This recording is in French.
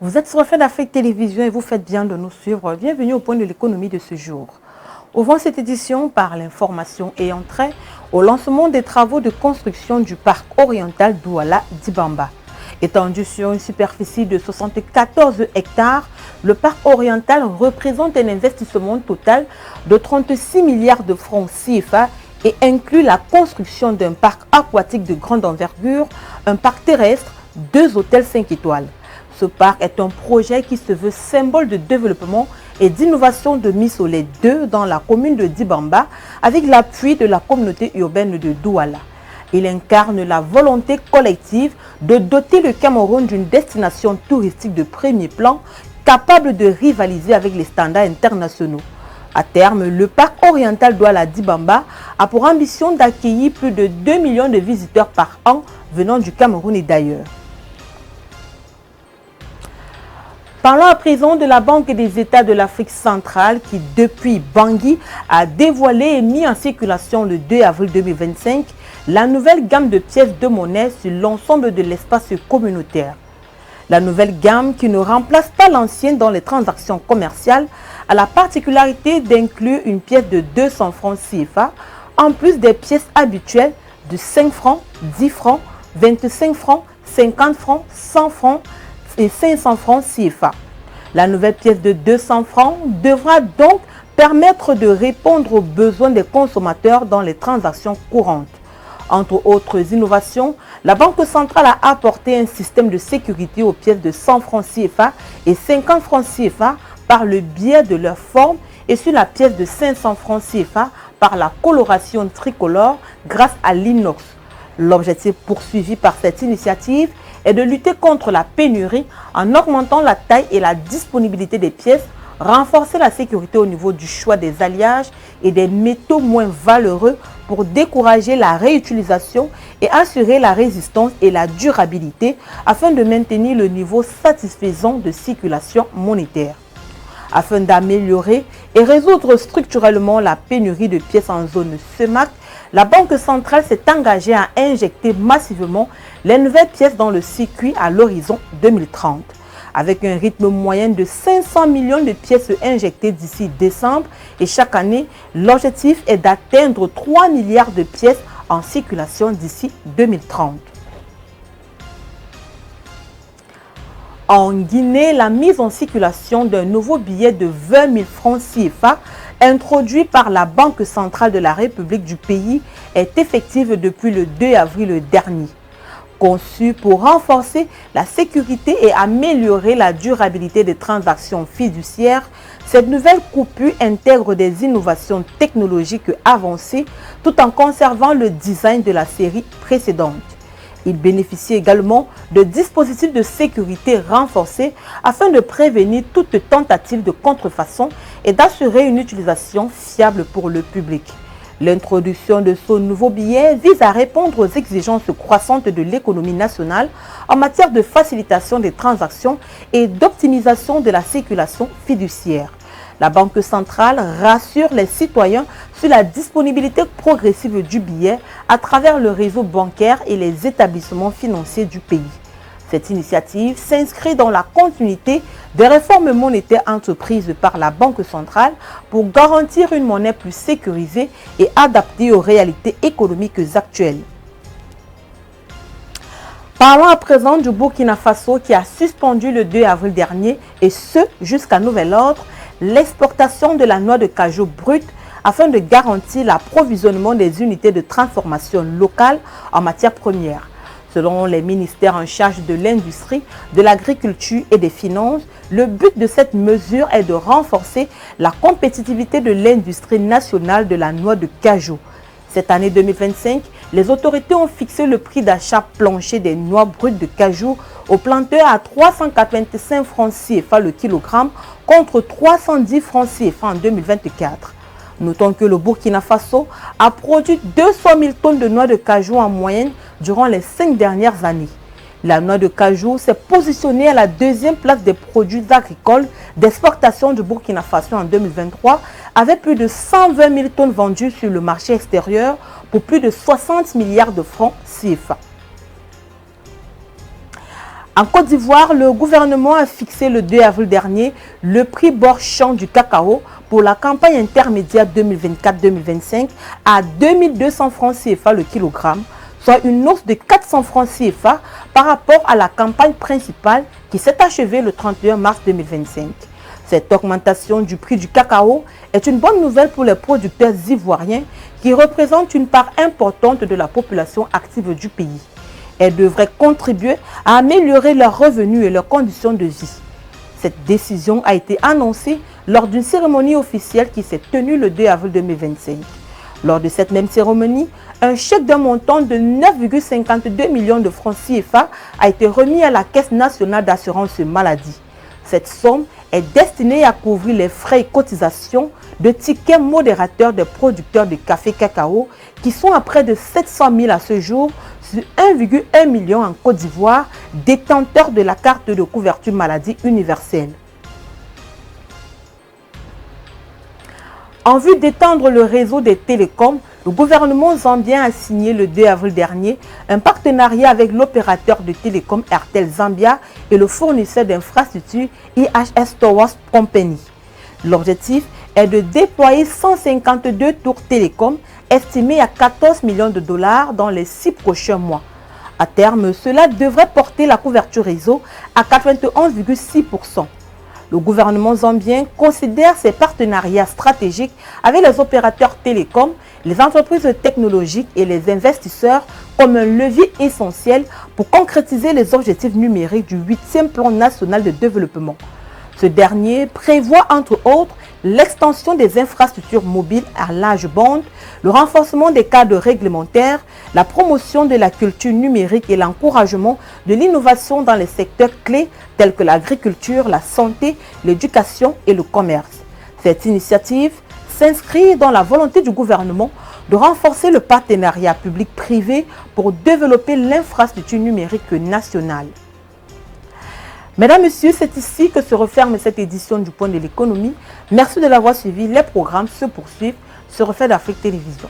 Vous êtes sur Reflet d'Afrique Télévision et vous faites bien de nous suivre. Bienvenue au point de l'économie de ce jour. Ouvrons cette édition par l'information ayant trait au lancement des travaux de construction du parc oriental Douala-Dibamba. Étendu sur une superficie de 74 hectares, le parc oriental représente un investissement total de 36 milliards de francs CFA et inclut la construction d'un parc aquatique de grande envergure, un parc terrestre, 2 hôtels 5 étoiles. Ce parc est un projet qui se veut symbole de développement et d'innovation de Missolé 2 dans la commune de Dibamba avec l'appui de la communauté urbaine de Douala. Il incarne la volonté collective de doter le Cameroun d'une destination touristique de premier plan capable de rivaliser avec les standards internationaux. À terme, le parc oriental Douala-Dibamba a pour ambition d'accueillir plus de 2 millions de visiteurs par an venant du Cameroun et d'ailleurs. Parlons à présent de la Banque des États de l'Afrique centrale qui, depuis Bangui, a dévoilé et mis en circulation le 2 avril 2025 la nouvelle gamme de pièces de monnaie sur l'ensemble de l'espace communautaire. La nouvelle gamme, qui ne remplace pas l'ancienne dans les transactions commerciales, a la particularité d'inclure une pièce de 200 francs CFA, en plus des pièces habituelles de 5 francs, 10 francs, 25 francs, 50 francs, 100 francs, et 500 francs CFA. La nouvelle pièce de 200 francs devra donc permettre de répondre aux besoins des consommateurs dans les transactions courantes. Entre autres innovations, la Banque centrale a apporté un système de sécurité aux pièces de 100 francs CFA et 50 francs CFA par le biais de leur forme et sur la pièce de 500 francs CFA par la coloration tricolore grâce à l'inox. L'objectif poursuivi par cette initiative est de lutter contre la pénurie en augmentant la taille et la disponibilité des pièces, renforcer la sécurité au niveau du choix des alliages et des métaux moins valeureux pour décourager la réutilisation et assurer la résistance et la durabilité afin de maintenir le niveau satisfaisant de circulation monétaire. Afin d'améliorer et résoudre structurellement la pénurie de pièces en zone CEMAC, la Banque centrale s'est engagée à injecter massivement les nouvelles pièces dans le circuit à l'horizon 2030. Avec un rythme moyen de 500 millions de pièces injectées d'ici décembre et chaque année, l'objectif est d'atteindre 3 milliards de pièces en circulation d'ici 2030. En Guinée, la mise en circulation d'un nouveau billet de 20 000 francs CFA introduit par la Banque centrale de la République du pays est effective depuis le 2 avril dernier. Conçu pour renforcer la sécurité et améliorer la durabilité des transactions fiduciaires, cette nouvelle coupure intègre des innovations technologiques avancées tout en conservant le design de la série précédente. Il bénéficie également de dispositifs de sécurité renforcés afin de prévenir toute tentative de contrefaçon et d'assurer une utilisation fiable pour le public. L'introduction de ce nouveau billet vise à répondre aux exigences croissantes de l'économie nationale en matière de facilitation des transactions et d'optimisation de la circulation fiduciaire. La Banque centrale rassure les citoyens sur la disponibilité progressive du billet à travers le réseau bancaire et les établissements financiers du pays. Cette initiative s'inscrit dans la continuité des réformes monétaires entreprises par la Banque centrale pour garantir une monnaie plus sécurisée et adaptée aux réalités économiques actuelles. Parlons à présent du Burkina Faso qui a suspendu le 2 avril dernier, et ce jusqu'à nouvel ordre, l'exportation de la noix de cajou brute afin de garantir l'approvisionnement des unités de transformation locales en matières premières. Selon les ministères en charge de l'industrie, de l'agriculture et des finances, le but de cette mesure est de renforcer la compétitivité de l'industrie nationale de la noix de cajou. Cette année 2025, les autorités ont fixé le prix d'achat plancher des noix brutes de cajou au planteur à 385 francs CFA le kilogramme contre 310 francs CFA en 2024. Notons que le Burkina Faso a produit 200 000 tonnes de noix de cajou en moyenne durant les 5 dernières années. La noix de cajou s'est positionnée à la 2e place des produits agricoles d'exportation du Burkina Faso en 2023 avec plus de 120 000 tonnes vendues sur le marché extérieur pour plus de 60 milliards de francs CFA. En Côte d'Ivoire, le gouvernement a fixé le 2 avril dernier le prix bord champ du cacao pour la campagne intermédiaire 2024-2025 à 2200 francs CFA le kilogramme, soit une hausse de 400 francs CFA par rapport à la campagne principale qui s'est achevée le 31 mars 2025. Cette augmentation du prix du cacao est une bonne nouvelle pour les producteurs ivoiriens qui représentent une part importante de la population active du pays. Elle devrait contribuer à améliorer leurs revenus et leurs conditions de vie. Cette décision a été annoncée lors d'une cérémonie officielle qui s'est tenue le 2 avril 2025. Lors de cette même cérémonie, un chèque d'un montant de 9,52 millions de francs CFA a été remis à la Caisse nationale d'assurance maladie. Cette somme est destinée à couvrir les frais et cotisations de tickets modérateurs des producteurs de café cacao qui sont à près de 700 000 à ce jour sur 1,1 million en Côte d'Ivoire, détenteurs de la carte de couverture maladie universelle. En vue d'étendre le réseau des télécoms, le gouvernement zambien a signé le 2 avril dernier un partenariat avec l'opérateur de télécom Airtel Zambia et le fournisseur d'infrastructures IHS Towers Company. L'objectif est de déployer 152 tours télécom estimées à 14 millions de dollars dans les 6 prochains mois. À terme, cela devrait porter la couverture réseau à 91,6%. Le gouvernement zambien considère ces partenariats stratégiques avec les opérateurs télécoms, les entreprises technologiques et les investisseurs comme un levier essentiel pour concrétiser les objectifs numériques du 8e plan national de développement. Ce dernier prévoit entre autres l'extension des infrastructures mobiles à large bande, le renforcement des cadres réglementaires, la promotion de la culture numérique et l'encouragement de l'innovation dans les secteurs clés tels que l'agriculture, la santé, l'éducation et le commerce. Cette initiative s'inscrit dans la volonté du gouvernement de renforcer le partenariat public-privé pour développer l'infrastructure numérique nationale. Mesdames, Messieurs, c'est ici que se referme cette édition du Point de l'économie. Merci de l'avoir suivi. Les programmes se poursuivent sur Reflet d'Afrique Télévision.